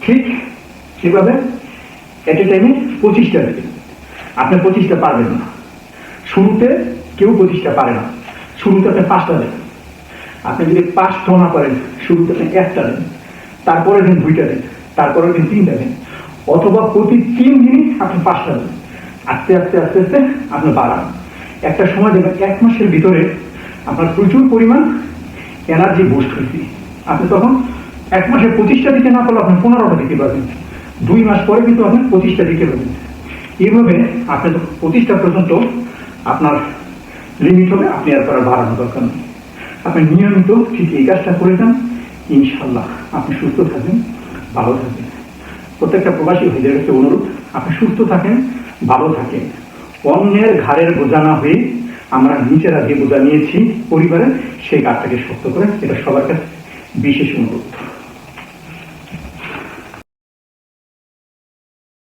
ঠিক সেভাবে এট এ টাইমে 25টা দেবেন। আপনি 25টা পারবেন না, শুরুতে কেউ 25টা পারে না। শুরুতে আপনি 5টা দেন। আপনি যদি 5টা না করেন, শুরুতে আপনি 1টা দেন, তারপরে দিন 2টা দেন, তারপরে দিন 3টা দেন, অথবা প্রতি 3 দিনই আপনি 5টা দেন। আস্তে আস্তে আস্তে আস্তে আপনি বাড়ান। একটা সময় দেখবেন 1 মাসের ভিতরে আপনার প্রচুর পরিমাণ এনার্জি বুস্ট হয়েছে। আপনি তখন 1 মাসে 25টা দিতে না পারলে আপনি 15টা দিতে পারবেন। 2 মাস পরে কিন্তু আপনি 25টা দিতে পারবেন। এইভাবে আপনি 25টা পর্যন্ত আপনার লিমিট হবে। আপনি আর করার বাড়ানো দরকার নেই। আপনি নিয়মিত ঠিক এই কাজটা করে যান, ইনশাল্লাহ আপনি সুস্থ থাকবেন, ভালো থাকবেন। প্রত্যেকটা প্রবাসী ভাইদের কাছে অনুরোধ, আপনি সুস্থ থাকেন, ভালো থাকেন। অন্যের ঘাড়ের বোঝা না হয়ে আমরা নিজেরা যে বোঝা নিয়েছি পরিবারের, সেই কাজটাকে শক্ত করে, এটা সবার কাছে বিশেষ অনুরোধ।